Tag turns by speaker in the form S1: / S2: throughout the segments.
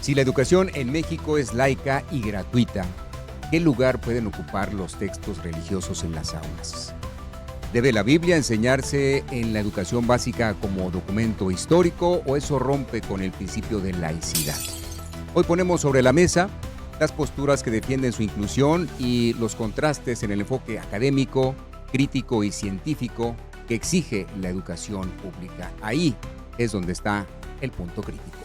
S1: Si la educación en México es laica y gratuita, ¿qué lugar pueden ocupar los textos religiosos en las aulas? ¿Debe la Biblia enseñarse en la educación básica como documento histórico o eso rompe con el principio de laicidad? Hoy ponemos sobre la mesa las posturas que defienden su inclusión y los contrastes en el enfoque académico, crítico y científico que exige la educación pública. Ahí es donde está el punto crítico.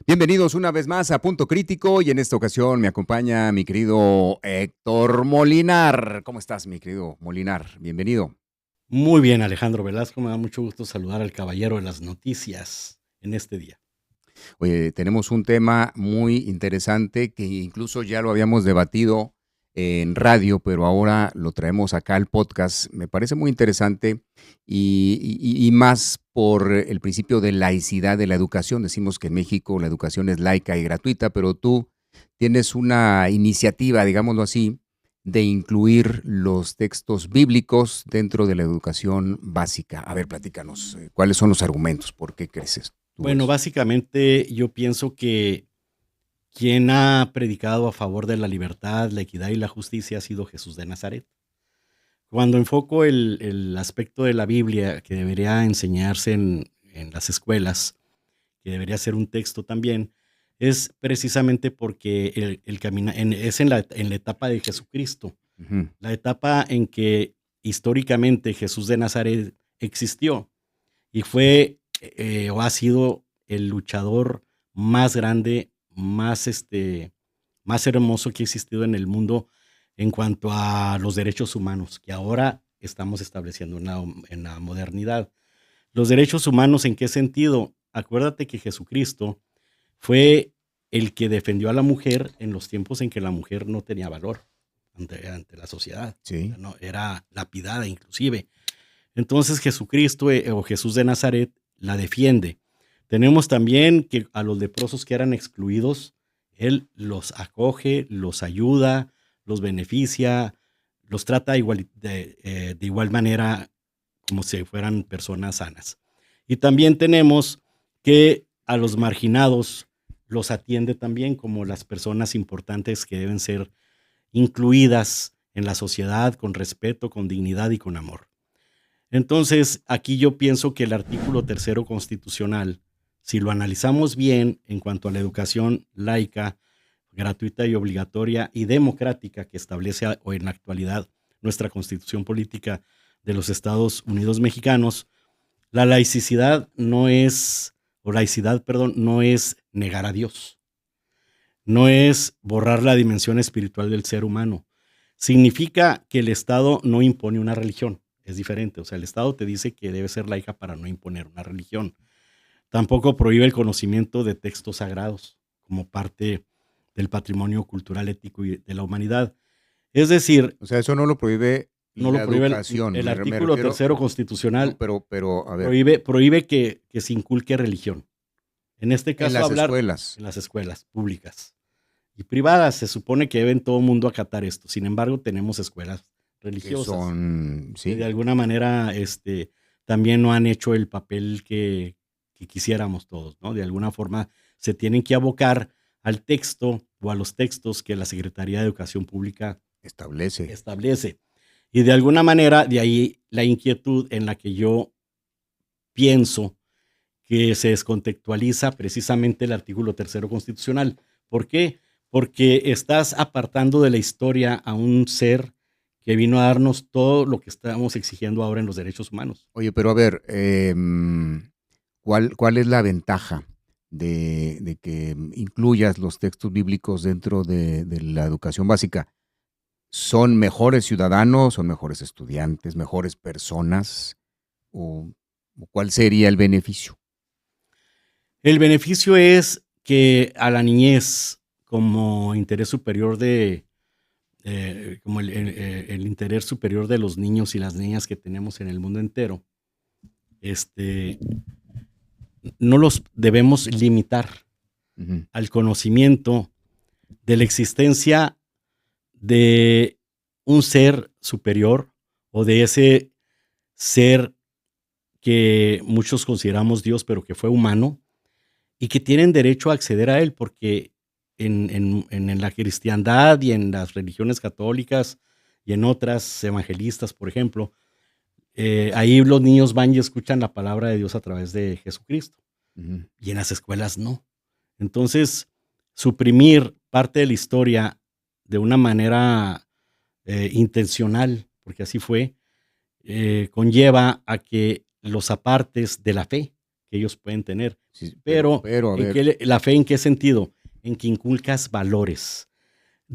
S1: Bienvenidos una vez más a Punto Crítico y en esta ocasión me acompaña mi querido Héctor Molinar. ¿Cómo estás, mi querido Molinar? Bienvenido.
S2: Muy bien, Alejandro Velasco, me da mucho gusto saludar al caballero de las noticias en este día.
S1: Oye, tenemos un tema muy interesante que incluso ya lo habíamos debatido en radio, pero ahora lo traemos acá al podcast. Me parece muy interesante y más por el principio de laicidad de la educación. Decimos que en México la educación es laica y gratuita, pero tú tienes una iniciativa, digámoslo así, de incluir los textos bíblicos dentro de la educación básica. A ver, platícanos, ¿cuáles son los argumentos? ¿Por qué crees esto?
S2: Bueno, básicamente yo pienso que quien ha predicado a favor de la libertad, la equidad y la justicia ha sido Jesús de Nazaret. Cuando enfoco el aspecto de la Biblia que debería enseñarse en las escuelas, que debería ser un texto también, es precisamente porque es en la etapa de Jesucristo,
S1: Uh-huh.
S2: la etapa en que históricamente Jesús de Nazaret existió y fue o ha sido el luchador más grande, más hermoso que ha existido en el mundo en cuanto a los derechos humanos, que ahora estamos estableciendo en la modernidad. Los derechos humanos, ¿en qué sentido? Acuérdate que Jesucristo fue el que defendió a la mujer en los tiempos en que la mujer no tenía valor ante la sociedad.
S1: Sí.
S2: No, era lapidada inclusive. Entonces Jesucristo o Jesús de Nazaret la defiende. Tenemos también que a los leprosos que eran excluidos, Él los acoge, los ayuda, los beneficia, los trata de igual manera como si fueran personas sanas. Y también tenemos que a los marginados los atiende también como las personas importantes que deben ser incluidas en la sociedad con respeto, con dignidad y con amor. Entonces, aquí yo pienso que el artículo 3 constitucional, si lo analizamos bien en cuanto a la educación laica, gratuita y obligatoria y democrática que establece hoy en la actualidad nuestra Constitución Política de los Estados Unidos Mexicanos, la laicidad no es negar a Dios, no es borrar la dimensión espiritual del ser humano. Significa que el Estado no impone una religión. Es diferente, o sea, el Estado te dice que debe ser laica para no imponer una religión. Tampoco prohíbe el conocimiento de textos sagrados como parte del patrimonio cultural, ético y de la humanidad. Es decir,
S1: O sea, eso no lo prohíbe
S2: no
S1: la
S2: lo prohíbe
S1: educación.
S2: el
S1: Me
S2: artículo
S1: refiero-
S2: 3 constitucional,
S1: No, pero a ver,
S2: prohíbe que se inculque religión. En este
S1: en
S2: caso,
S1: las
S2: hablar
S1: escuelas.
S2: en las escuelas públicas y privadas. Se supone que deben todo el mundo acatar esto. Sin embargo, tenemos escuelas
S1: Que
S2: religiosas
S1: son,
S2: que
S1: sí,
S2: de alguna manera también no han hecho el papel que quisiéramos todos, ¿no? De alguna forma se tienen que abocar al texto o a los textos que la Secretaría de Educación Pública
S1: establece.
S2: establece. Y de alguna manera, de ahí la inquietud en la que yo pienso que se descontextualiza precisamente el artículo 3 constitucional. ¿Por qué? Porque estás apartando de la historia a un ser que vino a darnos todo lo que estamos exigiendo ahora en los derechos humanos.
S1: Oye, pero a ver, ¿cuál es la ventaja de que incluyas los textos bíblicos dentro de la educación básica? ¿Son mejores ciudadanos, son mejores estudiantes, mejores personas? ¿O cuál sería el beneficio?
S2: El beneficio es que a la niñez, como interés superior como el interés superior de los niños y las niñas que tenemos en el mundo entero, no los debemos limitar
S1: Ujú.
S2: al conocimiento de la existencia de un ser superior o de ese ser que muchos consideramos Dios, pero que fue humano, y que tienen derecho a acceder a Él, porque en la cristiandad y en las religiones católicas y en otras evangelistas, por ejemplo, ahí los niños van y escuchan la palabra de Dios a través de Jesucristo, y en las escuelas no. Entonces, suprimir parte de la historia de una manera intencional, porque así fue, conlleva a que los apartes de la fe que ellos pueden tener.
S1: Sí,
S2: Pero
S1: a ver,
S2: ¿la fe en qué sentido? En que inculcas valores.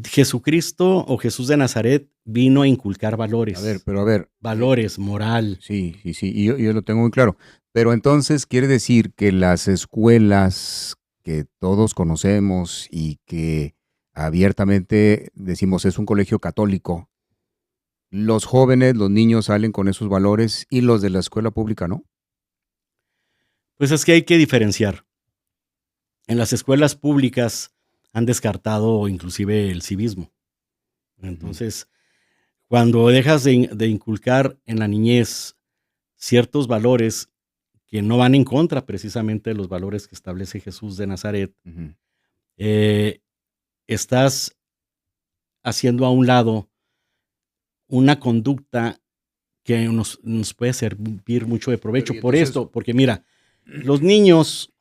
S2: Jesucristo o Jesús de Nazaret vino a inculcar valores.
S1: pero a ver.
S2: Valores, moral.
S1: Sí, y yo lo tengo muy claro. Pero entonces quiere decir que las escuelas que todos conocemos y que abiertamente decimos es un colegio católico, los jóvenes, los niños salen con esos valores y los de la escuela pública no.
S2: Pues es que hay que diferenciar. En las escuelas públicas han descartado inclusive el civismo. Entonces, cuando dejas de inculcar en la niñez ciertos valores que no van en contra precisamente de los valores que establece Jesús de Nazaret, estás haciendo a un lado una conducta que nos puede servir mucho de provecho. Por esto, porque mira, los niños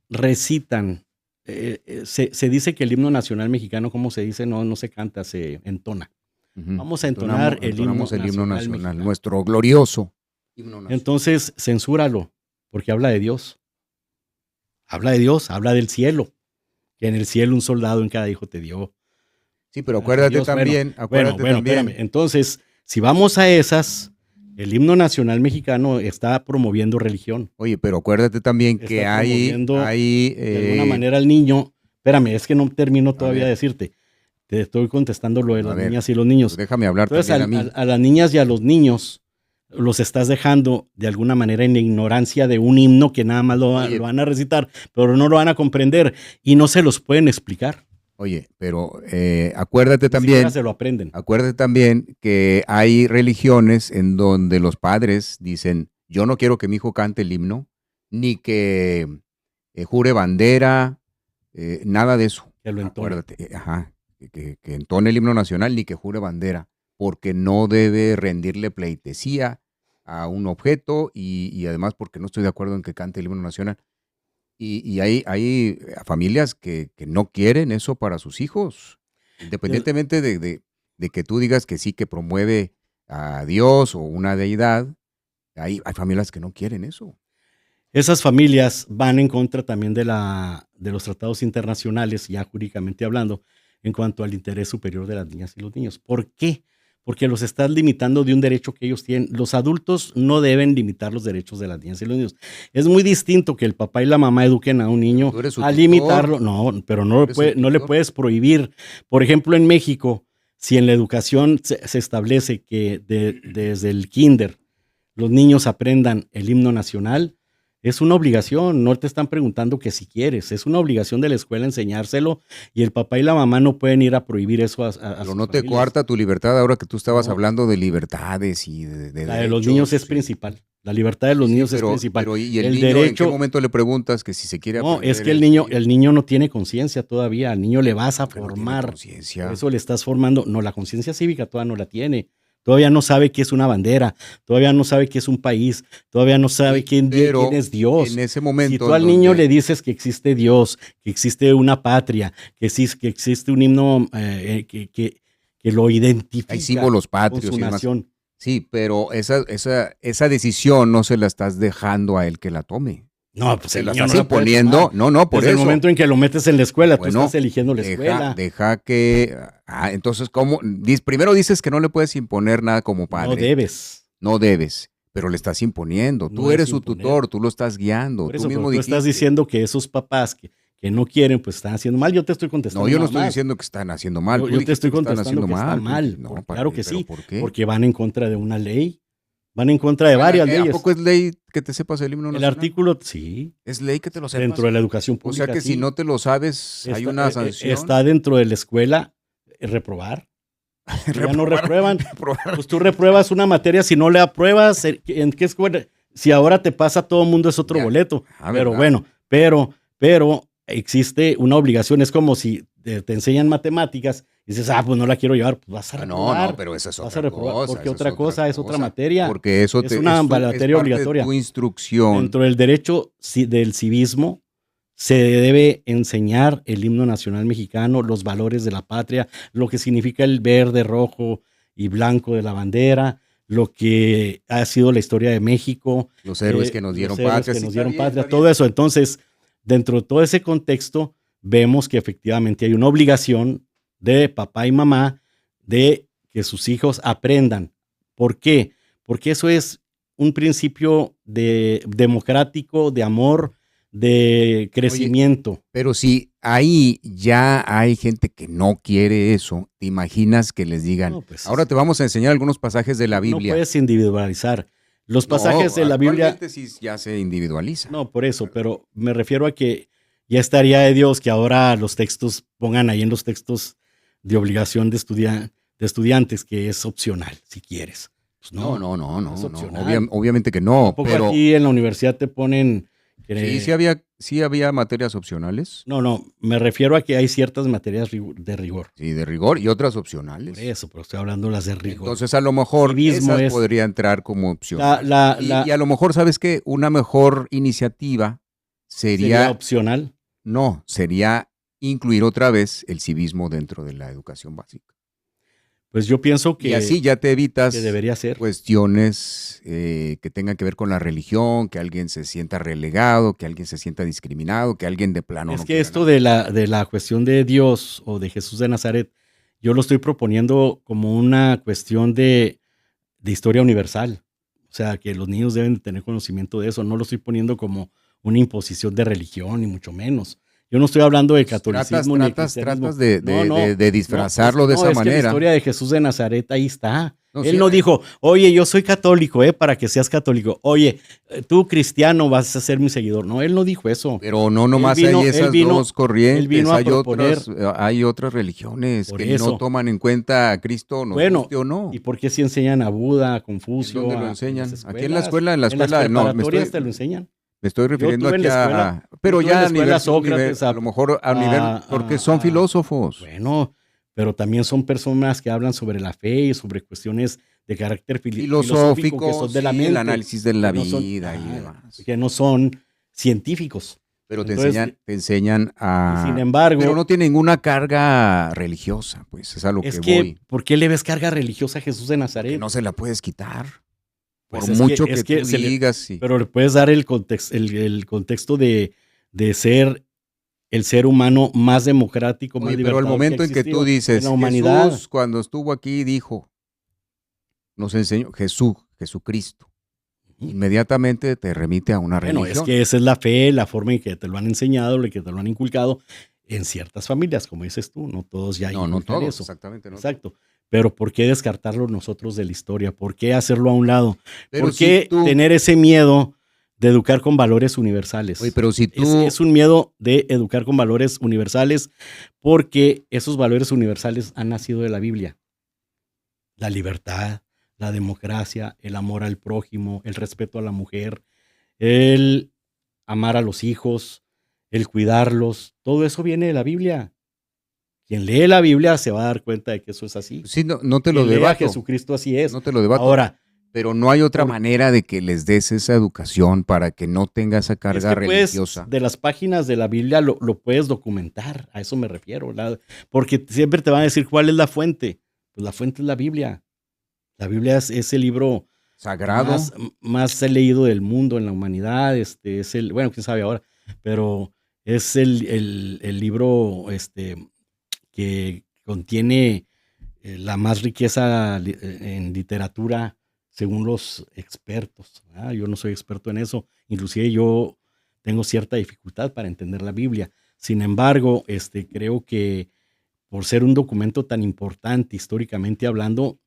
S2: recitan, se dice que el himno nacional mexicano, ¿cómo se dice? No se canta, se entona. Vamos a entonar el himno nacional mexicano.
S1: Nuestro glorioso himno nacional.
S2: Entonces, censúralo, porque habla de Dios. Habla de Dios, habla del cielo. Que en el cielo un soldado en cada hijo te dio.
S1: Sí, pero acuérdate
S2: Dios,
S1: también.
S2: Bueno, espérame. Entonces, si vamos a esas, el himno nacional mexicano está promoviendo religión.
S1: Oye, pero acuérdate también que hay
S2: de alguna manera al niño. Espérame, es que no termino todavía de decirte. Te estoy contestando lo de las niñas y los niños.
S1: Pues déjame hablar.
S2: Entonces,
S1: también a mí.
S2: A las niñas y a los niños los estás dejando de alguna manera en ignorancia de un himno que nada más lo van a recitar, pero no lo van a comprender y no se los pueden explicar.
S1: Oye, pero acuérdate también,
S2: se lo aprenden.
S1: Acuérdate también que hay religiones en donde los padres dicen, yo no quiero que mi hijo cante el himno, ni que jure bandera, nada de eso.
S2: Que lo entone.
S1: Acuérdate, que entone el himno nacional, ni que jure bandera, porque no debe rendirle pleitesía a un objeto y además porque no estoy de acuerdo en que cante el himno nacional. Y hay familias que no quieren eso para sus hijos, independientemente de que tú digas que sí, que promueve a Dios o una deidad, hay familias que no quieren eso.
S2: Esas familias van en contra también de los tratados internacionales, ya jurídicamente hablando, en cuanto al interés superior de las niñas y los niños. ¿Por qué? Porque los estás limitando de un derecho que ellos tienen. Los adultos no deben limitar los derechos de las niñas y los niños. Es muy distinto que el papá y la mamá eduquen a un niño a limitarlo. No, pero no le puedes prohibir. Por ejemplo, en México, si en la educación se establece que desde el kinder los niños aprendan el himno nacional, es una obligación, no te están preguntando que si quieres, es una obligación de la escuela enseñárselo y el papá y la mamá no pueden ir a prohibir eso a
S1: Pero no te coarta tu libertad ahora que tú estabas hablando de libertades y de
S2: la de los niños es principal, la libertad de los niños es principal.
S1: Pero ¿y el niño derecho, en qué momento le preguntas que si se quiere
S2: aprender? No, es que el niño no tiene conciencia todavía, al niño le vas a formar,
S1: por
S2: eso le estás formando, no, la conciencia cívica todavía no la tiene. Todavía no sabe qué es una bandera, todavía no sabe qué es un país, todavía no sabe quién es Dios.
S1: En ese momento,
S2: si tú al niño le dices que existe Dios, que existe una patria, que existe un himno que lo identifica,
S1: hay símbolos patrios
S2: con su nación.
S1: Sí, pero esa decisión no se la estás dejando a él que la tome.
S2: No, pues
S1: se la estás imponiendo. No, por
S2: desde
S1: eso.
S2: el momento en que lo metes en la escuela, tú estás eligiendo la escuela.
S1: Deja que... entonces, ¿cómo? Primero dices que no le puedes imponer nada como padre.
S2: No debes.
S1: Pero le estás imponiendo. Tú eres su tutor, tú lo estás guiando.
S2: Por eso, tú estás diciendo que esos papás que no quieren, pues están haciendo mal. Yo te estoy contestando.
S1: No, yo no estoy diciendo que están haciendo mal.
S2: Yo te estoy contestando que están mal. No, claro que sí. ¿Por qué? Porque van en contra de una ley. Van en contra de varias leyes.
S1: ¿A poco es ley que te sepas el himno nacional?
S2: El artículo, sí.
S1: Es ley que te lo sepas.
S2: Dentro de la educación pública.
S1: O sea que si no te lo sabes, hay una sanción.
S2: Está dentro de la escuela reprobar. Ya no reprueban. Pues tú repruebas una materia, si no le apruebas, ¿en qué escuela? Si ahora te pasa, todo el mundo es otro boleto. Pero
S1: ¿verdad?
S2: bueno, pero existe una obligación. Es como si te enseñan matemáticas y dices, pues no la quiero llevar, pues vas a reprobar.
S1: No, pero esa es
S2: Vas
S1: otra
S2: a reprobar,
S1: cosa.
S2: porque
S1: eso
S2: otra cosa es otra materia.
S1: Porque eso
S2: es una materia obligatoria.
S1: De tu instrucción.
S2: Dentro del derecho del civismo se debe enseñar el himno nacional mexicano, los valores de la patria, lo que significa el verde, rojo y blanco de la bandera, lo que ha sido la historia de México.
S1: Los héroes que nos dieron
S2: patria. Todo eso. Entonces, dentro de todo ese contexto, vemos que efectivamente hay una obligación de papá y mamá de que sus hijos aprendan. ¿Por qué? Porque eso es un principio democrático, de amor, de crecimiento.
S1: Oye, pero si ahí ya hay gente que no quiere eso, ¿te imaginas que les digan, ahora te vamos a enseñar algunos pasajes de la Biblia?
S2: No puedes individualizar. Los pasajes de la Biblia...
S1: sí ya se individualiza.
S2: No, por eso, pero me refiero a que ya estaría de Dios que ahora los textos pongan ahí en los textos de obligación de estudiantes que es opcional, si quieres. Pues no,
S1: obviamente que no.
S2: Pero aquí en la universidad te ponen...
S1: Sí había materias opcionales.
S2: No, me refiero a que hay ciertas materias de rigor.
S1: Sí, de rigor y otras opcionales.
S2: Por eso, pero estoy hablando de las de rigor.
S1: Entonces a lo mejor esas podría entrar como opción. Y a lo mejor, ¿sabes qué? Una mejor iniciativa sería
S2: opcional.
S1: No, sería incluir otra vez el civismo dentro de la educación básica.
S2: Pues yo pienso que...
S1: Y así ya te evitas
S2: que debería ser.
S1: Cuestiones que tengan que ver con la religión, que alguien se sienta relegado, que alguien se sienta discriminado, que alguien de plano
S2: no que esto de la cuestión de Dios o de Jesús de Nazaret, yo lo estoy proponiendo como una cuestión de historia universal. O sea, que los niños deben tener conocimiento de eso. No lo estoy poniendo como una imposición de religión, ni mucho menos. Yo no estoy hablando de catolicismo ni de cristianismo.
S1: Tratas de disfrazarlo de esa manera.
S2: Que la historia de Jesús de Nazaret ahí está. Él no dijo, oye, yo soy católico, para que seas católico. Oye, tú cristiano vas a ser mi seguidor. No, él no dijo eso.
S1: Pero no nomás hay esas dos corrientes, hay otras religiones que no toman en cuenta a Cristo, nos guste o no.
S2: ¿Y por qué si enseñan a Buda, a Confucio?
S1: ¿Dónde lo enseñan? Aquí en la escuela,
S2: en las preparatorias te lo enseñan.
S1: Me estoy refiriendo aquí pero ya a nivel
S2: Sócrates,
S1: a lo mejor a nivel, porque son filósofos.
S2: Bueno, pero también son personas que hablan sobre la fe y sobre cuestiones de carácter
S1: filosófico,
S2: que son de la mente,
S1: el análisis de la vida y demás.
S2: Que no son científicos.
S1: Pero te enseñan a...
S2: Sin embargo...
S1: Pero no tiene ninguna carga religiosa, pues es a lo que voy.
S2: ¿Por qué le ves carga religiosa a Jesús de Nazaret?
S1: Que no se la puedes quitar.
S2: Por
S1: pues mucho que tú digas. Sí.
S2: Pero le puedes dar el contexto de ser el ser humano más democrático, más libertario.
S1: Pero el momento en que tú dices,
S2: la humanidad,
S1: Jesús cuando estuvo aquí dijo, nos enseñó Jesucristo. Inmediatamente te remite a una religión.
S2: Es que esa es la fe, la forma en que te lo han enseñado, que te lo han inculcado en ciertas familias, como dices tú, no todos ya
S1: no todos,
S2: eso.
S1: Exactamente. No.
S2: Exacto. Pero ¿por qué descartarlo nosotros de la historia? ¿Por qué hacerlo a un lado? ¿Por qué tener ese miedo de educar con valores universales?
S1: Oye, pero si
S2: es un miedo de educar con valores universales porque esos valores universales han nacido de la Biblia. La libertad, la democracia, el amor al prójimo, el respeto a la mujer, el amar a los hijos, el cuidarlos. Todo eso viene de la Biblia. Quien lee la Biblia se va a dar cuenta de que eso es así.
S1: Sí, no te lo debato.
S2: Jesucristo así es.
S1: No te lo debato.
S2: Ahora,
S1: pero no hay otra manera de que les des esa educación para que no tenga esa carga religiosa.
S2: De las páginas de la Biblia lo puedes documentar, a eso me refiero. Porque siempre te van a decir cuál es la fuente. Pues la fuente es la Biblia. La Biblia es el libro
S1: sagrado
S2: más leído del mundo en la humanidad. Bueno, quién sabe ahora, pero es el libro que contiene la más riqueza en literatura según los expertos. Yo no soy experto en eso, inclusive yo tengo cierta dificultad para entender la Biblia. Sin embargo, creo que por ser un documento tan importante históricamente hablando,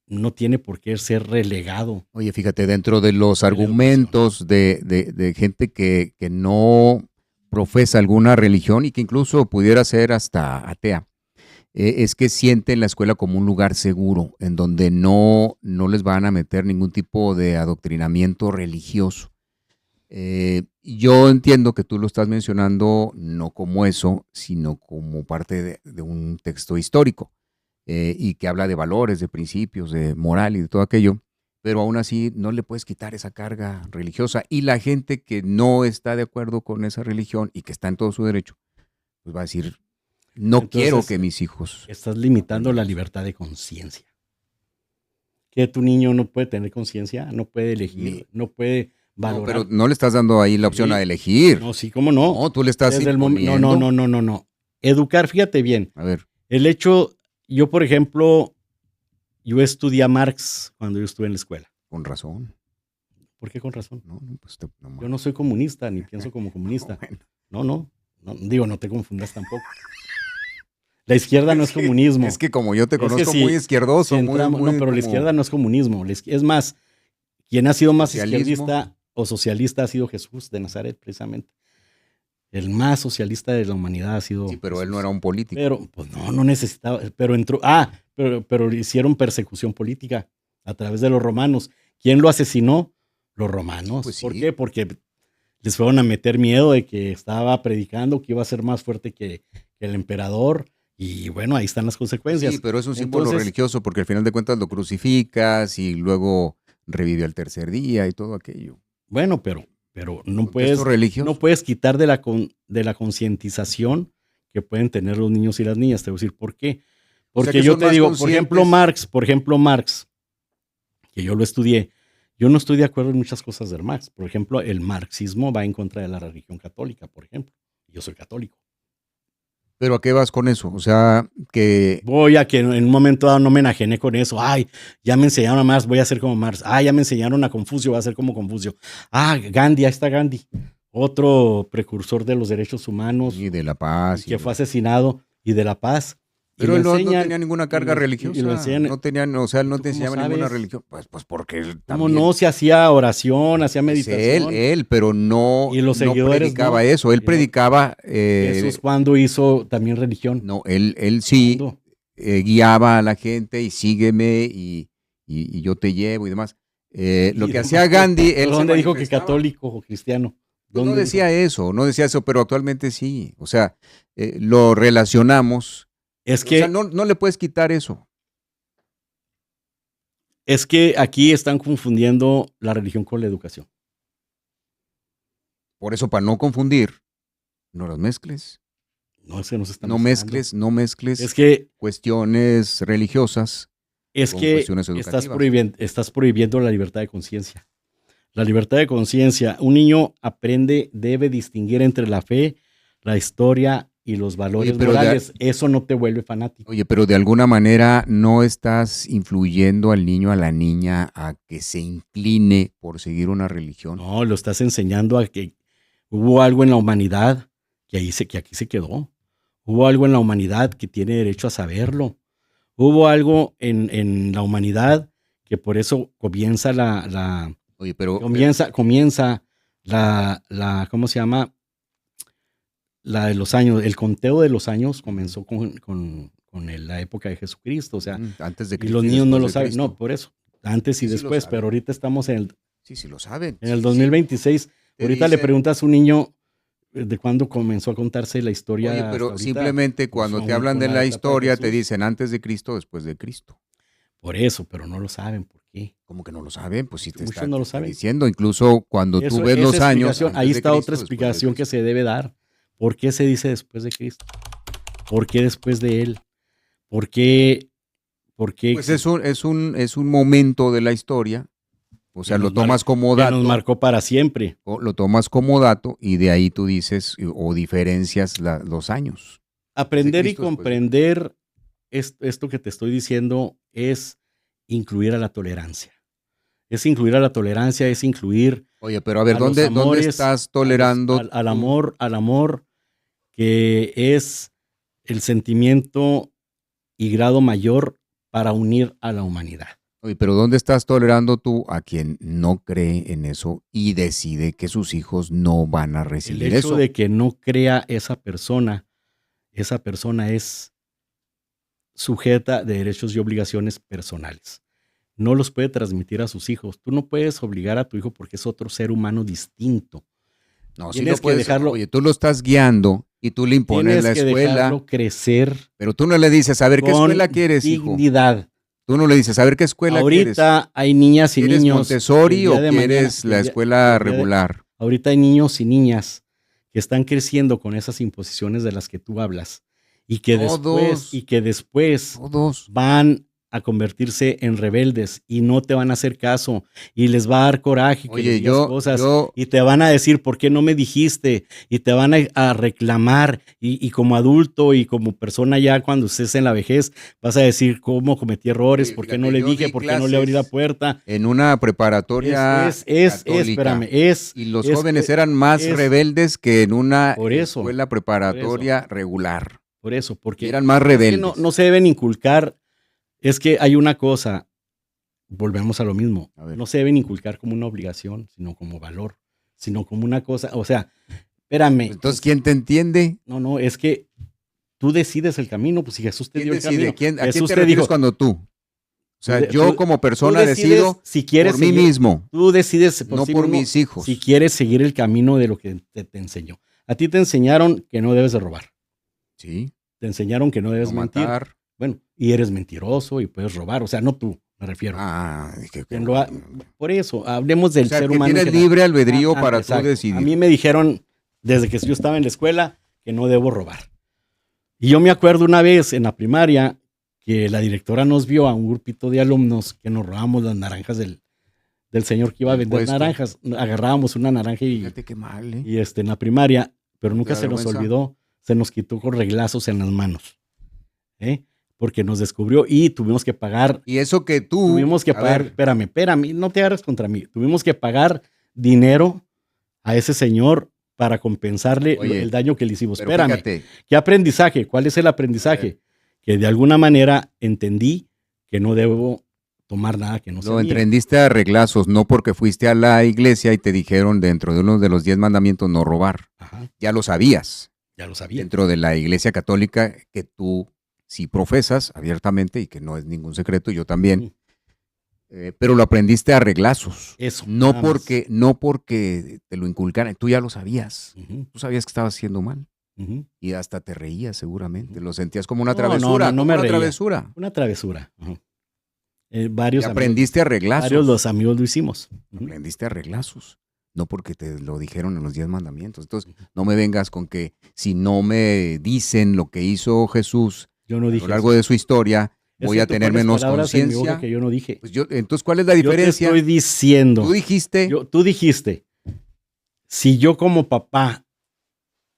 S2: no tiene por qué ser relegado.
S1: Oye, fíjate, dentro de los argumentos de gente que no profesa alguna religión y que incluso pudiera ser hasta atea, es que sienten la escuela como un lugar seguro, en donde no les van a meter ningún tipo de adoctrinamiento religioso. Yo entiendo que tú lo estás mencionando no como eso, sino como parte de un texto histórico, y que habla de valores, de principios, de moral y de todo aquello, pero aún así no le puedes quitar esa carga religiosa. Y la gente que no está de acuerdo con esa religión y que está en todo su derecho, pues va a decir, no quiero
S2: Entonces,
S1: que mis hijos
S2: estás limitando la
S1: aprendan eso.
S2: libertad de conciencia. Que tu niño no puede tener conciencia, no puede elegir, no puede
S1: No, pero
S2: valorar.
S1: no le estás dando ahí la opción a
S2: Sí,
S1: elegir.
S2: no, sí, cómo no.
S1: No, tú le estás
S2: Desde el momento,
S1: imponiendo.
S2: no. Educar, fíjate bien.
S1: A ver,
S2: El hecho, yo por ejemplo, yo estudié a Marx cuando yo estuve en la escuela.
S1: con razón.
S2: ¿Por qué con razón?
S1: No, pues
S2: Yo no soy comunista, ni pienso como comunista.
S1: Bueno.
S2: No, digo, no te confundas tampoco. La izquierda no es comunismo.
S1: Es que como yo te
S2: Es que
S1: conozco,
S2: si-
S1: muy izquierdoso,
S2: si
S1: muy
S2: entramos- no, pero la
S1: como
S2: izquierda no es comunismo. Es más, quien ha sido más
S1: socialismo.
S2: izquierdista o socialista ha sido Jesús de Nazaret, precisamente. El más socialista de la humanidad ha sido
S1: Sí, pero
S2: Jesús.
S1: él no era un político.
S2: Pero, pues no necesitaba, pero entró, pero le hicieron persecución política a través de los romanos. ¿Quién lo asesinó? Los romanos.
S1: Pues sí.
S2: ¿Por qué? Porque les fueron a meter miedo de que estaba predicando, que iba a ser más fuerte que el emperador. Y bueno, ahí están las consecuencias.
S1: Sí, pero es un símbolo
S2: Entonces,
S1: religioso porque al final de cuentas lo crucificas y luego revive al tercer día y todo aquello.
S2: bueno, pero no
S1: Contexto
S2: puedes,
S1: religioso.
S2: no puedes quitar de la concientización que pueden tener los niños y las niñas. Te voy a decir por qué.
S1: O sea,
S2: Porque
S1: que
S2: yo
S1: son
S2: te
S1: más
S2: digo,
S1: conscientes.
S2: por ejemplo, Marx, que yo lo estudié, yo no estoy de acuerdo en muchas cosas de Marx. Por ejemplo, el marxismo va en contra de la religión católica, por ejemplo. Yo soy católico.
S1: ¿Pero a qué vas con eso? O sea, que...
S2: Voy a que en un momento dado no me enajené con eso. Ay, ya me enseñaron a Marx, voy a ser como Marx. Ay, ya me enseñaron a Confucio, voy a ser como Confucio. Gandhi, ahí está Gandhi. Otro precursor de los derechos humanos.
S1: Y de la paz.
S2: Que fue asesinado y de la paz.
S1: Pero él no tenía ninguna carga religiosa.
S2: Y lo enseñan,
S1: no tenían, o sea, él no te enseñaba ninguna
S2: sabes?
S1: religión. Pues porque él
S2: ¿Cómo
S1: también.
S2: no? Se hacía oración, hacía
S1: Pues
S2: meditación.
S1: él, pero no,
S2: Y los
S1: no
S2: seguidores
S1: predicaba
S2: no.
S1: eso. Él
S2: Y no.
S1: predicaba.
S2: Jesús cuando hizo también religión.
S1: No, él sí
S2: ¿Cuándo?
S1: guiaba a la gente y sígueme y yo te llevo y demás. Lo que hacía Gandhi, él se
S2: ¿Dónde dijo que
S1: manifestaba.
S2: católico o cristiano?
S1: Pues no
S2: ¿Dónde
S1: decía eso, pero actualmente sí. O sea, lo relacionamos.
S2: Es
S1: O
S2: que,
S1: sea, no le puedes quitar eso.
S2: es que aquí están confundiendo la religión con la educación.
S1: Por eso, para no confundir, no las mezcles.
S2: No, es que nos están
S1: No mezcles
S2: Es que,
S1: cuestiones religiosas
S2: es
S1: con
S2: que
S1: cuestiones educativas.
S2: estás prohibiendo la libertad de conciencia. La libertad de conciencia. Un niño debe distinguir entre la fe, la historia y los valores morales. Eso no te vuelve fanático.
S1: Oye, pero de alguna manera no estás influyendo al niño, a la niña, a que se incline por seguir una religión.
S2: No, lo estás enseñando a que hubo algo en la humanidad que aquí se quedó. Hubo algo en la humanidad que tiene derecho a saberlo. Hubo algo en la humanidad que por eso comienza
S1: Oye, pero
S2: comienza ¿cómo se llama? La de los años, el conteo de los años comenzó con la época de Jesucristo, o sea,
S1: antes de
S2: y
S1: Cristo
S2: los
S1: y
S2: niños no
S1: después
S2: lo
S1: de
S2: saben,
S1: Cristo.
S2: no, por eso, antes y
S1: Sí, sí lo
S2: después,
S1: saben.
S2: pero ahorita estamos
S1: Sí lo saben.
S2: en el 2026,
S1: Te
S2: ahorita le
S1: dicen-
S2: preguntas a un niño de cuándo comenzó a contarse la historia.
S1: Oye,
S2: hasta
S1: pero
S2: ahorita,
S1: simplemente
S2: pues,
S1: cuando te
S2: con
S1: hablan de
S2: la
S1: la
S2: etapa de
S1: historia te
S2: Jesús.
S1: dicen antes de Cristo, después de Cristo.
S2: Por eso, pero no lo saben, ¿por qué?
S1: ¿Cómo que no lo saben? Pues sí te
S2: Muchos
S1: está
S2: no lo
S1: te está
S2: saben.
S1: diciendo, incluso cuando tú ves
S2: Esa
S1: los años.
S2: explicación, ahí está otra explicación que se debe dar. ¿Por qué se dice después de Cristo? ¿Por qué después de él? ¿Por qué?
S1: Pues es un momento de la historia, o sea, lo tomas como
S2: que
S1: dato.
S2: nos marcó para siempre.
S1: Lo tomas como dato y de ahí tú dices o diferencias los años.
S2: Aprender y
S1: Cristo, después de-
S2: comprender esto que te estoy diciendo es incluir a la tolerancia. Es incluir a la tolerancia, es incluir
S1: Oye, pero a ver,
S2: a los
S1: ¿dónde
S2: amores,
S1: estás tolerando?
S2: al amor que es el sentimiento y grado mayor para unir a la humanidad.
S1: Oye, pero ¿dónde estás tolerando tú a quien no cree en eso y decide que sus hijos no van a recibir
S2: El hecho
S1: eso?
S2: de que no crea esa persona es sujeta de derechos y obligaciones personales. No los puede transmitir a sus hijos. Tú no puedes obligar a tu hijo porque es otro ser humano distinto.
S1: No, sí lo puedes,
S2: dejarlo,
S1: oye, tú lo estás guiando y tú le impones la escuela.
S2: Tienes que dejarlo crecer.
S1: Pero tú no le dices, a ver, ¿qué escuela quieres,
S2: dignidad.
S1: Hijo? Tú no le dices, a ver, ¿qué escuela quieres?
S2: Ahorita hay niñas y
S1: ¿Quieres
S2: niños.
S1: Montessori o quieres la escuela regular?
S2: Ahorita hay niños y niñas que están creciendo con esas imposiciones de las que tú hablas y que después van a convertirse en rebeldes y no te van a hacer caso y les va a dar coraje que les digas cosas y te van a decir ¿por qué no me dijiste? Y te van a reclamar y como adulto y como persona ya cuando estés en la vejez vas a decir cómo cometí errores, por qué no le dije, por qué no le abrí la puerta.
S1: En una preparatoria
S2: espérame,
S1: y los jóvenes eran más rebeldes que en una escuela preparatoria regular.
S2: Por eso, porque
S1: eran más rebeldes.
S2: Es que no se deben inculcar. Es que hay una cosa, volvemos a lo mismo, no se deben inculcar como una obligación, sino como valor, sino como una cosa, o sea, espérame.
S1: Entonces, ¿quién te entiende?
S2: No, es que tú decides el camino, pues si Jesús te dio el camino.
S1: ¿A quién te refieres dijo, cuando tú? O sea, yo como persona decido
S2: si quieres
S1: por mí mismo.
S2: Tú decides
S1: no por mis hijos.
S2: Si quieres seguir el camino de lo que te enseñó. A ti te enseñaron que no debes de robar.
S1: Sí.
S2: Te enseñaron que no debes mentir.
S1: Matar.
S2: Bueno, y eres mentiroso y puedes robar. O sea, no tú, me refiero. Por eso, hablemos del ser humano.
S1: Tienes libre albedrío para tú decidir.
S2: A mí me dijeron, desde que yo estaba en la escuela, que no debo robar. Y yo me acuerdo una vez en la primaria que la directora nos vio a un grupito de alumnos que nos robábamos las naranjas del señor que iba a vender naranjas. Agarrábamos una naranja y,
S1: fíjate qué mal, ¿eh?
S2: Y en la primaria, pero nunca se nos olvidó, se nos quitó con reglazos en las manos. Porque nos descubrió y tuvimos que pagar.
S1: Y eso que tú.
S2: Tuvimos que pagar, espérame, no te agarres contra mí. Tuvimos que pagar dinero a ese señor para compensarle el daño que le hicimos. Espérame. Fíjate. ¿Qué aprendizaje? ¿Cuál es el aprendizaje? Que de alguna manera entendí que no debo tomar nada que no sea mío.
S1: Lo entendiste a reglazos, no porque fuiste a la iglesia y te dijeron dentro de uno de los 10 mandamientos no robar.
S2: Ajá.
S1: Ya lo sabías.
S2: Ya lo sabía.
S1: Dentro de la iglesia católica que tú sí profesas abiertamente y que no es ningún secreto, yo también, pero lo aprendiste a reglazos.
S2: Eso.
S1: No porque te lo inculcaran, tú ya lo sabías. Tú sabías que estabas haciendo mal. Y hasta te reías seguramente. Lo sentías como una travesura.
S2: No me reía.
S1: Travesura.
S2: Una travesura.
S1: Varios aprendiste a reglazos.
S2: Varios los amigos lo hicimos.
S1: Aprendiste a reglazos. No porque te lo dijeron en los 10 mandamientos. Entonces, no me vengas con que si no me dicen lo que hizo Jesús a lo largo de su historia, voy a tener menos conciencia.
S2: Que yo no dije.
S1: Pues entonces, ¿cuál es la diferencia?
S2: Yo te estoy diciendo.
S1: Tú dijiste.
S2: Si yo como papá,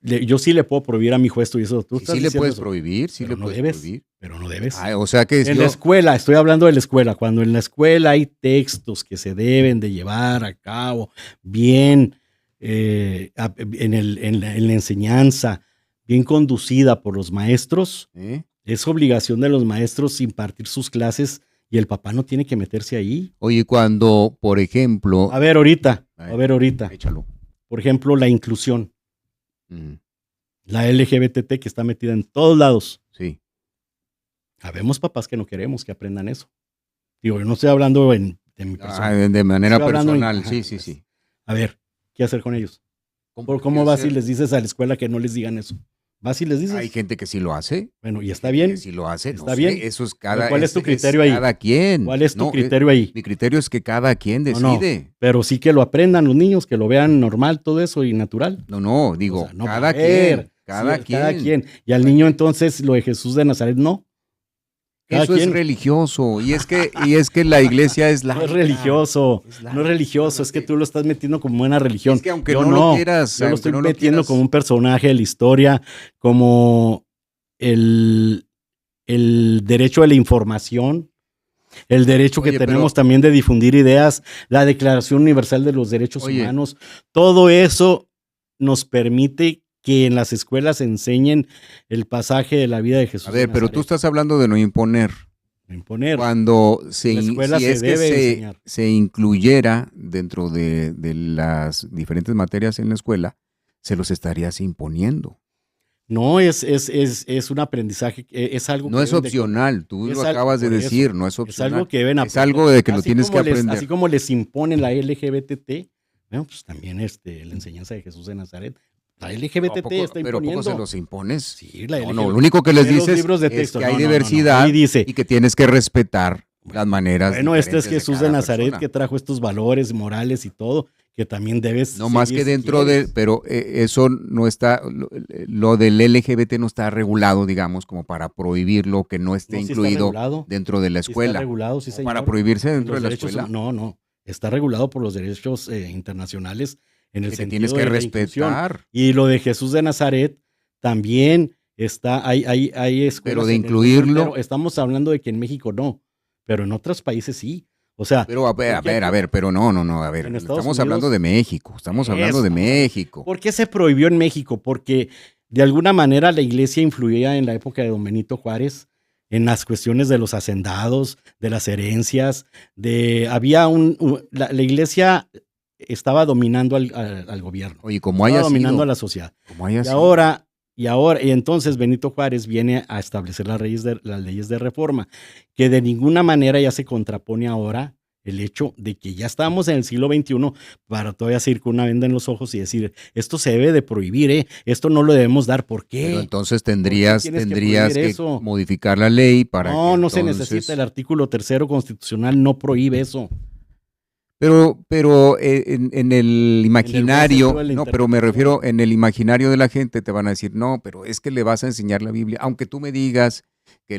S2: yo sí le puedo prohibir a mi hijo esto y eso.
S1: Sí le puedes prohibir, sí le puedes prohibir.
S2: Pero no debes.
S1: O sea que
S2: en la escuela, estoy hablando de la escuela, cuando en la escuela hay textos que se deben de llevar a cabo bien en la enseñanza, bien conducida por los maestros, es obligación de los maestros impartir sus clases y el papá no tiene que meterse ahí.
S1: Oye, cuando, por ejemplo...
S2: A ver ahorita.
S1: Échalo.
S2: Por ejemplo, la inclusión. La LGBT que está metida en todos lados.
S1: Sí.
S2: Habemos papás que no queremos que aprendan eso. Digo, yo no estoy hablando de mi persona.
S1: De manera personal, sí.
S2: A ver, ¿qué hacer con ellos? ¿Cómo vas y les dices a la escuela que no les digan eso? ¿Vas y les dices?
S1: Hay gente que sí lo hace.
S2: Bueno, ¿y está bien?
S1: Que sí lo hace,
S2: ¿Está bien?
S1: Eso es
S2: ¿Cuál es tu criterio ahí?
S1: Cada quien.
S2: ¿Cuál es tu criterio ahí?
S1: Mi criterio es que cada quien decide.
S2: No, pero sí que lo aprendan los niños, que lo vean normal, todo eso y natural.
S1: Digo, cada quien. Cada quien.
S2: Y al niño entonces lo de Jesús de Nazaret no.
S1: Eso es religioso y es que la iglesia es laica.
S2: No es religioso, no es religioso, es que tú lo estás metiendo como una religión.
S1: Es que aunque no lo quieras,
S2: yo lo estoy metiendo como un personaje de la historia, como el derecho a la información, el derecho que tenemos también de difundir ideas, la Declaración Universal de los Derechos Humanos, todo eso nos permite que en las escuelas enseñen el pasaje de la vida de Jesús.
S1: A ver, pero tú estás hablando de no imponer.
S2: Imponer.
S1: Cuando
S2: se
S1: incluyera dentro de las diferentes materias en la escuela, se los estarías imponiendo.
S2: No, es un aprendizaje, es algo
S1: No
S2: que
S1: es
S2: deben de
S1: opcional, tú
S2: es
S1: lo
S2: al
S1: acabas de
S2: por eso,
S1: decir, no es
S2: es algo
S1: opcional.
S2: que deben
S1: Es
S2: aprender.
S1: algo de que lo
S2: Así
S1: tienes que
S2: como así
S1: aprender.
S2: como les imponen la LGBT, bueno, pues también la enseñanza de Jesús de Nazaret. La
S1: Pero
S2: LGBT está
S1: ¿a poco se
S2: imponiendo.
S1: los impones?
S2: Sí, la
S1: No, no, lo
S2: LGBT.
S1: único que les
S2: Ve los
S1: dices
S2: libros de
S1: es
S2: texto.
S1: que hay
S2: No, no, no, no. Ahí
S1: diversidad
S2: dice,
S1: y que tienes que respetar las maneras
S2: bueno, este es
S1: diferentes de
S2: Jesús de
S1: cada
S2: Nazaret
S1: persona.
S2: que trajo estos valores morales y todo, que también debes
S1: No más
S2: seguir
S1: que
S2: si
S1: dentro de,
S2: quieres.
S1: pero eso no está, lo del LGBT no está regulado, digamos, como para prohibirlo, que no esté
S2: No, sí está
S1: incluido
S2: regulado.
S1: dentro de la
S2: Sí está
S1: escuela,
S2: regulado, sí,
S1: o para
S2: señor.
S1: prohibirse
S2: En
S1: dentro de
S2: los
S1: la
S2: derechos,
S1: escuela,
S2: no, no. Está regulado por los derechos internacionales en el
S1: de que tienes
S2: sentido
S1: que
S2: de la inclusión.
S1: respetar,
S2: Y lo de Jesús de Nazaret también está, hay
S1: pero
S2: escuelas
S1: de
S2: en el mundo entero.
S1: incluirlo.
S2: Estamos hablando de que en México no, pero en otros países sí. O sea,
S1: Pero
S2: ¿por qué aquí
S1: pero no, a ver,
S2: en Estados
S1: estamos hablando
S2: Unidos?
S1: de México, estamos hablando
S2: Eso,
S1: de
S2: estamos hablando.
S1: México.
S2: ¿Por qué se prohibió en México? Porque de alguna manera la iglesia influía en la época de Don Benito Juárez en las cuestiones de los hacendados, de las herencias, la iglesia estaba dominando al gobierno,
S1: Oye, como
S2: estaba
S1: haya
S2: dominando a
S1: sido,
S2: la sociedad.
S1: como haya
S2: Y
S1: sido.
S2: y entonces Benito Juárez viene a establecer las leyes de reforma, que de ninguna manera ya se contrapone ahora el hecho de que ya estamos en el siglo XXI para todavía seguir con una venda en los ojos y decir, esto se debe de prohibir, esto no lo debemos dar. ¿Por
S1: Pero
S2: qué?
S1: entonces
S2: ¿Por qué
S1: tendrías
S2: tienes que prohibir
S1: que
S2: eso?
S1: modificar la ley para que
S2: No se necesita. El
S1: entonces.
S2: artículo tercero constitucional no prohíbe eso.
S1: Pero en el
S2: En el buen sentido
S1: imaginario,
S2: de la
S1: no, pero me
S2: interpretación.
S1: refiero en el imaginario de la gente, te van a decir, no, pero es que le vas a enseñar la Biblia, aunque tú me digas que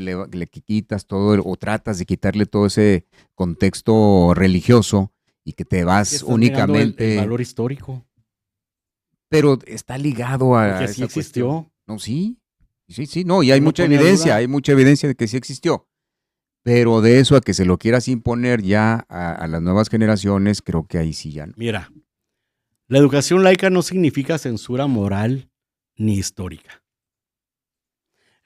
S1: que quitas todo o tratas de quitarle todo ese contexto religioso y que te
S2: Es que
S1: vas
S2: estás negando el
S1: únicamente,
S2: valor histórico,
S1: pero está ligado a
S2: porque sí
S1: esa cuestión.
S2: existió.
S1: No, sí, sí, sí, no, y
S2: Usted no pone a duda.
S1: hay mucha evidencia de que sí existió. Pero de eso a que se lo quieras imponer ya a las nuevas generaciones, creo que ahí sí ya no.
S2: Mira, la educación laica no significa censura moral ni histórica.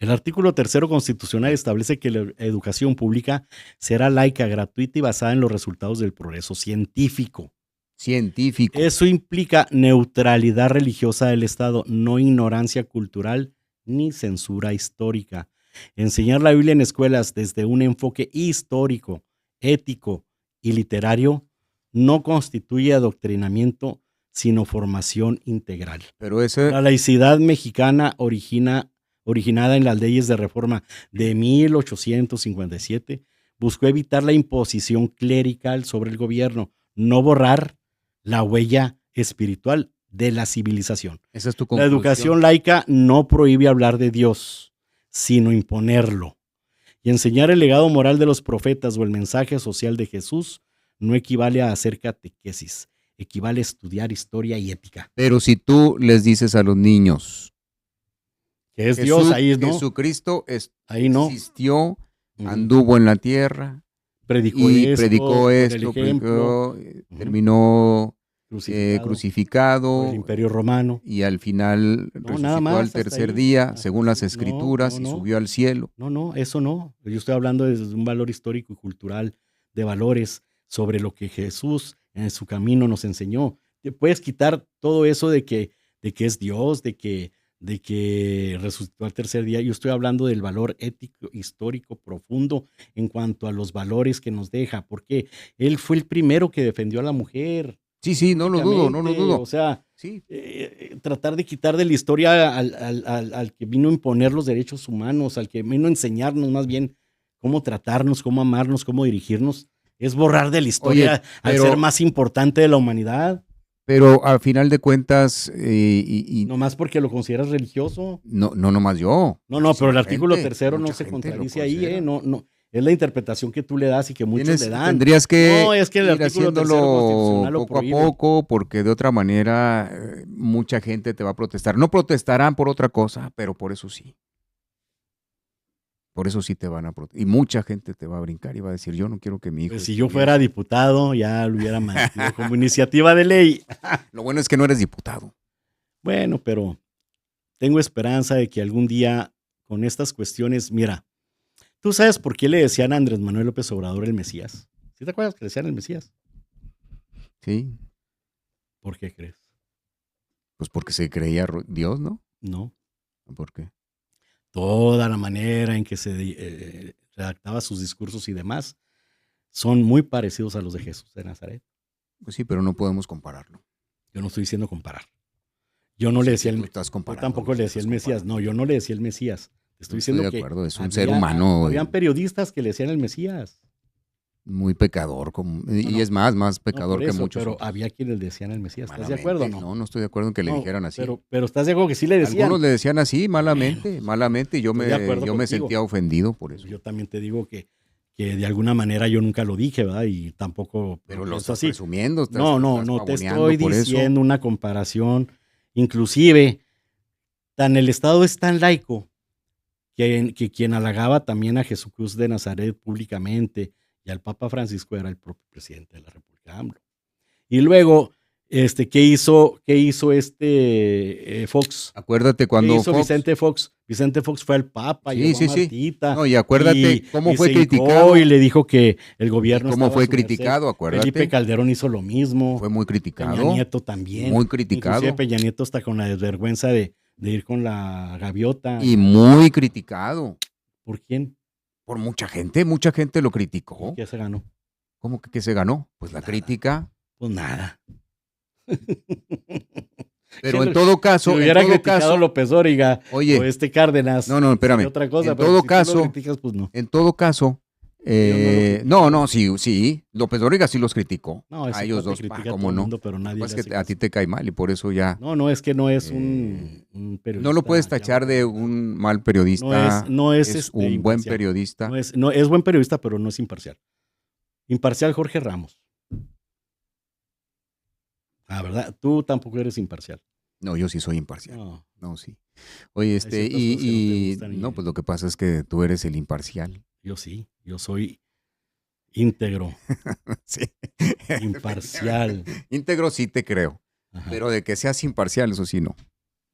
S2: El artículo tercero constitucional establece que la educación pública será laica, gratuita y basada en los resultados del progreso científico.
S1: Científico.
S2: Eso implica neutralidad religiosa del Estado, no ignorancia cultural ni censura histórica. Enseñar la Biblia en escuelas desde un enfoque histórico, ético y literario no constituye adoctrinamiento, sino formación integral.
S1: Pero ese,
S2: La laicidad mexicana originada en las leyes de reforma de 1857 buscó evitar la imposición clerical sobre el gobierno, no borrar la huella espiritual de la civilización.
S1: esa es tu
S2: La educación
S1: conclusión.
S2: laica no prohíbe hablar de Dios, sino imponerlo. Y enseñar el legado moral de los profetas o el mensaje social de Jesús no equivale a hacer catequesis, equivale a estudiar historia y ética.
S1: Pero si tú les dices a los niños,
S2: Que es Dios, ahí no,
S1: Jesucristo
S2: ahí no.
S1: existió, anduvo en la tierra
S2: Predicó
S1: y
S2: esto,
S1: predicó
S2: con el
S1: esto,
S2: ejemplo,
S1: terminó
S2: crucificado por
S1: crucificado
S2: el Imperio Romano.
S1: y al final
S2: No, nada
S1: resucitó
S2: más,
S1: al
S2: hasta
S1: tercer
S2: ahí.
S1: día,
S2: Hasta
S1: según las
S2: sí. No,
S1: escrituras,
S2: no,
S1: y
S2: no.
S1: subió al cielo.
S2: No, eso no. Yo estoy hablando desde un valor histórico y cultural de valores sobre lo que Jesús en su camino nos enseñó. Te puedes quitar todo eso de que es Dios, de que resucitó al tercer día. Yo estoy hablando del valor ético, histórico, profundo en cuanto a los valores que nos deja, porque Él fue el primero que defendió a la mujer.
S1: Sí, sí, no lo dudo, no lo dudo.
S2: O sea,
S1: Sí.
S2: tratar de quitar de la historia al que vino a imponer los derechos humanos, al que vino a enseñarnos más bien cómo tratarnos, cómo amarnos, cómo dirigirnos, es borrar de la historia
S1: Oye,
S2: al ser más importante de la humanidad.
S1: Pero al final de cuentas,
S2: Nomás porque lo consideras religioso.
S1: no nomás yo.
S2: No, pero el artículo
S1: Gente,
S2: tercero no
S1: mucha
S2: se
S1: gente lo
S2: contradice ahí,
S1: considera.
S2: no. Es la interpretación que tú le das y que muchos le dan.
S1: Tendrías que
S2: No, es que el
S1: ir
S2: artículo tercero
S1: haciéndolo
S2: constitucional lo
S1: poco a
S2: prohíbe.
S1: poco, porque de otra manera mucha gente te va a protestar. No protestarán por otra cosa, pero por eso sí. Por eso sí te van a protestar. Y mucha gente te va a brincar y va a decir, yo no quiero que mi hijo...
S2: Pues si yo fuera diputado, ya lo hubiera metido como iniciativa de ley.
S1: Lo bueno es que no eres diputado.
S2: Bueno, pero tengo esperanza de que algún día con estas cuestiones, mira, ¿tú sabes por qué le decían a Andrés Manuel López Obrador el Mesías? ¿Sí te acuerdas que le decían el Mesías?
S1: Sí,
S2: ¿Por qué crees?
S1: pues porque se creía Dios, ¿no?
S2: No.
S1: ¿Por qué?
S2: Toda la manera en que se redactaba sus discursos y demás son muy parecidos a los de Jesús de Nazaret.
S1: Pues sí, pero no podemos compararlo.
S2: Yo no estoy diciendo comparar. Yo no le decía
S1: tú
S2: el
S1: estás
S2: yo
S1: comparando,
S2: tampoco le decía el Mesías. No, yo no le decía el Mesías. Te estoy diciendo
S1: de
S2: que
S1: acuerdo, es un ser humano
S2: habían periodistas que le decían el Mesías.
S1: muy pecador, y es más pecador que muchos
S2: pero
S1: otros.
S2: había quienes le decían el Mesías. ¿Estás de
S1: Malamente.
S2: acuerdo o no?
S1: No estoy de acuerdo en que le dijeran así.
S2: Pero ¿estás de acuerdo que sí le decían?
S1: Algunos le decían así, malamente, y yo
S2: estoy de acuerdo
S1: me
S2: contigo.
S1: sentía ofendido por eso.
S2: Yo también te digo que de alguna manera yo nunca lo dije, ¿verdad? Y tampoco
S1: Pero lo
S2: pienso
S1: estás presumiendo.
S2: No te estoy
S1: por eso.
S2: diciendo una comparación. Inclusive, el Estado es tan laico que quien halagaba también a Jesús de Nazaret públicamente y al Papa Francisco era el propio presidente de la República, AMLO. Y luego, ¿qué hizo Fox?
S1: Acuérdate cuando
S2: ¿Qué hizo Vicente Fox? Vicente Fox fue al Papa,
S1: Sí,
S2: llevó
S1: sí,
S2: a Martita.
S1: No, y acuérdate cómo fue
S2: se
S1: criticado.
S2: y le dijo que el gobierno
S1: ¿Cómo
S2: estaba
S1: fue
S2: a su merced.
S1: criticado? Acuérdate.
S2: Felipe Calderón hizo lo mismo.
S1: Fue muy criticado.
S2: Peña Nieto también.
S1: Muy criticado.
S2: Inclusive Peña Nieto está con la desvergüenza de ir con la gaviota.
S1: Y muy criticado.
S2: ¿Por quién?
S1: Por mucha gente lo criticó.
S2: ¿Qué se ganó?
S1: ¿Cómo que se ganó? Pues la
S2: Nada.
S1: Crítica.
S2: Pues nada.
S1: Pero en todo caso,
S2: si hubiera criticado López Dóriga o Cárdenas.
S1: No, espérame.
S2: Otra cosa,
S1: en todo caso,
S2: tú lo criticas, pues no.
S1: En todo caso, sí, López Dóriga sí los criticó.
S2: No,
S1: a ellos dos,
S2: ¿cómo no? Mundo, pero nadie
S1: es que a ti te cae mal y por eso ya.
S2: No, es que no es un periodista.
S1: No lo puedes tachar de un mal periodista.
S2: No es
S1: un buen periodista.
S2: Es buen periodista, pero no es imparcial. Imparcial Jorge Ramos. La verdad, tú tampoco eres imparcial.
S1: No, yo sí soy imparcial. No, sí. Oye,
S2: no,
S1: pues lo que pasa es que tú eres el imparcial.
S2: Yo sí, yo soy íntegro.
S1: Sí.
S2: Imparcial.
S1: Íntegro sí te creo. Ajá. Pero de que seas imparcial, eso sí no.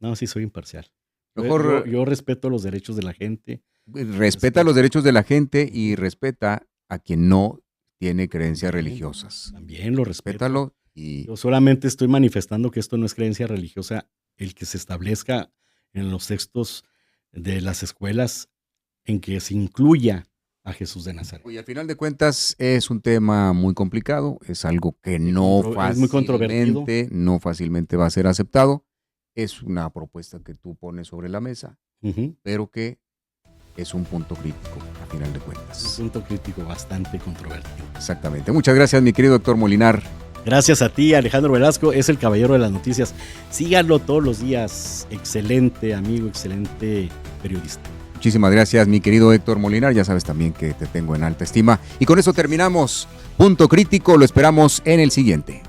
S2: No, sí soy imparcial.
S1: Mejor
S2: yo respeto los derechos de la gente.
S1: Respeta los derechos de la gente y respeta a quien no tiene creencias religiosas.
S2: También lo respeto.
S1: Respétalo. Y
S2: yo solamente estoy manifestando que esto no es creencia religiosa, el que se establezca en los textos de las escuelas en que se incluya a Jesús de Nazaret.
S1: Y al final de cuentas es un tema muy complicado, es algo que
S2: es muy controvertido.
S1: No fácilmente va a ser aceptado. Es una propuesta que tú pones sobre la mesa, pero que es un punto crítico, a final de cuentas.
S2: Un punto crítico bastante controvertido.
S1: Exactamente. Muchas gracias, mi querido Héctor Molinar.
S2: Gracias a ti, Alejandro Velasco, es el caballero de las noticias. Síganlo todos los días. Excelente amigo, excelente periodista.
S1: Muchísimas gracias, mi querido Héctor Molinar. Ya sabes también que te tengo en alta estima. Y con eso terminamos. Punto Crítico, lo esperamos en el siguiente.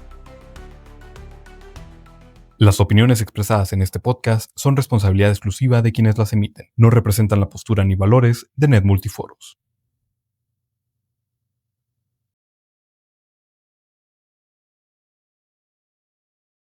S3: Las opiniones expresadas en este podcast son responsabilidad exclusiva de quienes las emiten. No representan la postura ni valores de Net Multiforos.